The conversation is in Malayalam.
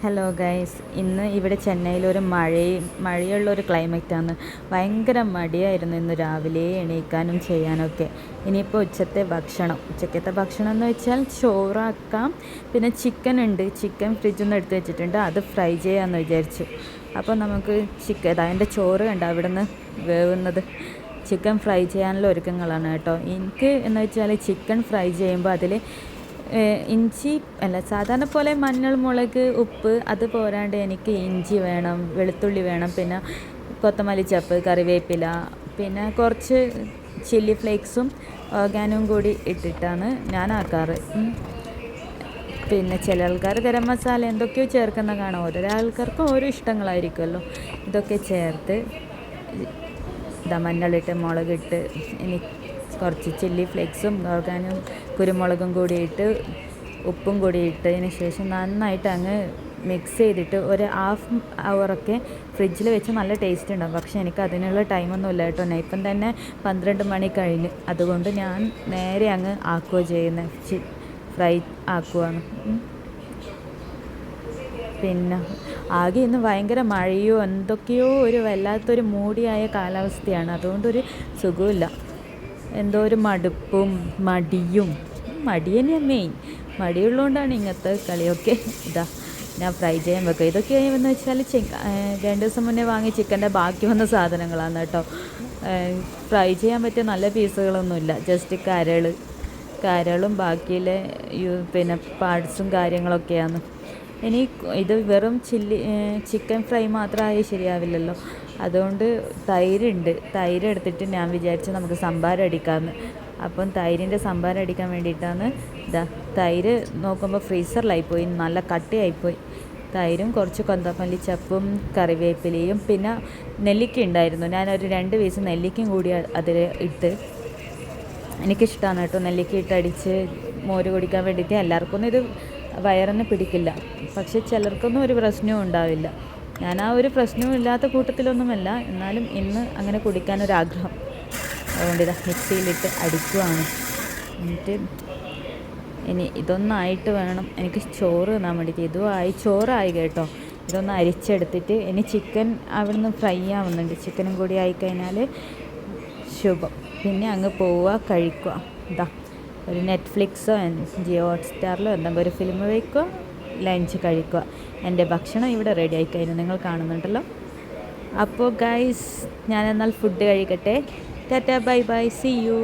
ഹലോ ഗൈസ്, ഇന്ന് ഇവിടെ ചെന്നൈയിലൊരു മഴയുള്ളൊരു ക്ലൈമറ്റാണ്. ഭയങ്കര മടിയായിരുന്നു ഇന്ന് രാവിലെ എണീക്കാനും ചെയ്യാനൊക്കെ. ഇനിയിപ്പോൾ ഉച്ചക്കത്തെ ഭക്ഷണം എന്ന് വെച്ചാൽ ചോറാക്കാം. പിന്നെ ചിക്കൻ ഉണ്ട്, ചിക്കൻ ഫ്രിഡ്ജിൽ നിന്ന് എടുത്ത് വെച്ചിട്ടുണ്ട്, അത് ഫ്രൈ ചെയ്യാമെന്ന് വിചാരിച്ചു. അപ്പോൾ നമുക്ക് അതിൻ്റെ ചോറ് കണ്ട അവിടെ നിന്ന് വേവുന്നത്. ചിക്കൻ ഫ്രൈ ചെയ്യാനുള്ള ഒരുക്കങ്ങളാണ് കേട്ടോ. എനിക്ക് എന്ന് വെച്ചാൽ ചിക്കൻ ഫ്രൈ ചെയ്യുമ്പോൾ അതിൽ ഇഞ്ചി അല്ല, സാധാരണ പോലെ മഞ്ഞൾ, മുളക്, ഉപ്പ് അത് പോരാണ്ട് എനിക്ക് ഇഞ്ചി വേണം, വെളുത്തുള്ളി വേണം, പിന്നെ കൊത്തമല്ലി ചപ്പ്, കറിവേപ്പില, പിന്നെ കുറച്ച് ചില്ലി ഫ്ലേക്സും ഓർഗാനും കൂടി ഇട്ടിട്ടാണ് ഞാൻ ആക്കാറ്. പിന്നെ ചില ആൾക്കാർ ഗരം മസാല എന്തൊക്കെയോ ചേർക്കുന്ന കാണാം. ഓരോ ആൾക്കാർക്കും ഓരോ ഇഷ്ടങ്ങളായിരിക്കുമല്ലോ. ഇതൊക്കെ ചേർത്ത് മഞ്ഞളിട്ട്, മുളകിട്ട്, ഇനി കുറച്ച് ചില്ലി ഫ്ലേക്സും ഓർഗാനും കുരുമുളകും കൂടിയിട്ട് ഉപ്പും കൂടി ഇട്ടതിന് ശേഷം നന്നായിട്ട് അങ്ങ് മിക്സ് ചെയ്തിട്ട് ഒരു ഹാഫ് അവറൊക്കെ ഫ്രിഡ്ജിൽ വെച്ച് നല്ല ടേസ്റ്റ് ഉണ്ടാകും. പക്ഷേ എനിക്ക് അതിനുള്ള ടൈമൊന്നുമില്ല കേട്ടോ. ഞാൻ ഇപ്പം തന്നെ 12 മണി കഴിഞ്ഞ്, അതുകൊണ്ട് ഞാൻ നേരെ അങ്ങ് ആക്കുകയോ ചെയ്യുന്നത്, ഫ്രൈ ആക്കുവാണ്. പിന്നെ ആകെ ഇന്ന് ഭയങ്കര മഴയോ എന്തൊക്കെയോ ഒരു വല്ലാത്തൊരു മൂടിയായ കാലാവസ്ഥയാണ്. അതുകൊണ്ടൊരു സുഖമില്ല, എന്തോ ഒരു മടുപ്പും മടി തന്നെയാണ് മെയിൻ. മടിയുള്ളതുകൊണ്ടാണ് ഇങ്ങനത്തെ കളിയൊക്കെ. ഞാൻ ഫ്രൈ ചെയ്യാൻ വെക്കുക. ഇതൊക്കെ എന്ന് വെച്ചാൽ 2 ദിവസം മുന്നേ വാങ്ങി ചിക്കൻ്റെ ബാക്കി വന്ന സാധനങ്ങളാണ് കേട്ടോ. ഫ്രൈ ചെയ്യാൻ പറ്റിയ നല്ല പീസുകളൊന്നുമില്ല, ജസ്റ്റ് കരളും ബാക്കിയിലെ പിന്നെ പാർട്സും കാര്യങ്ങളൊക്കെയാണ്. ഇനി ഇത് വെറും ചിക്കൻ ഫ്രൈ മാത്രമായി ശരിയാവില്ലല്ലോ. അതുകൊണ്ട് തൈര് എടുത്തിട്ട് ഞാൻ വിചാരിച്ചു നമുക്ക് സംഭാരം അടിക്കാമെന്ന്. അപ്പം തൈരിൻ്റെ സംഭാരം അടിക്കാൻ വേണ്ടിയിട്ടാണ് തൈര് നോക്കുമ്പോൾ ഫ്രീസറിലായിപ്പോയി, നല്ല കട്ടിയായിപ്പോയി. തൈരും കുറച്ച് കൊത്തമല്ലി ചപ്പും കറിവേപ്പിലയും പിന്നെ നെല്ലിക്ക ഉണ്ടായിരുന്നു. ഞാനൊരു 2 പീസ് നെല്ലിക്കയും കൂടി അതിൽ ഇട്ട്, എനിക്കിഷ്ടമാണ് കേട്ടോ നെല്ലിക്ക ഇട്ട് അടിച്ച് മോര് കുടിക്കാൻ വേണ്ടിയിട്ട്. എല്ലാവർക്കൊന്നും ഇത് വയറിന് പിടിക്കില്ല, പക്ഷെ ചിലർക്കൊന്നും ഒരു പ്രശ്നവും ഉണ്ടാവില്ല. ഞാൻ ആ ഒരു പ്രശ്നവും ഇല്ലാത്ത കൂട്ടത്തിലൊന്നുമല്ല, എന്നാലും ഇന്ന് അങ്ങനെ കുടിക്കാനൊരാഗ്രഹം. അതുകൊണ്ട് മിക്സിയിലിട്ട് അടിക്കുവാണ്. എന്നിട്ട് ഇനി ഇതൊന്നായിട്ട് വേണം എനിക്ക് ചോറ് തിന്നാൻ വേണ്ടിയിട്ട്. ചോറായി കേട്ടോ. ഇതൊന്ന് അരിച്ചെടുത്തിട്ട് ഇനി ചിക്കൻ അവിടുന്ന് ഫ്രൈ ആവുന്നുണ്ട്. ചിക്കനും കൂടി ആയിക്കഴിഞ്ഞാൽ ശുഭം. പിന്നെ അങ്ങ് പോവുക, കഴിക്കുക. ഒരു നെറ്റ്ഫ്ലിക്സോ ജിയോ ഹോട്ട്സ്റ്റാറിലോ എന്തെങ്കിലും ഒരു ഫിലിം വയ്ക്കുക, ലഞ്ച് കഴിക്കുക. എൻ്റെ ഭക്ഷണം ഇവിടെ റെഡി ആയിക്കഴിഞ്ഞു, നിങ്ങൾ കാണുന്നുണ്ടല്ലോ. അപ്പോൾ ഗൈസ്, ഞാനെന്നാൽ ഫുഡ് കഴിക്കട്ടെ. Tata, bye bye, see U.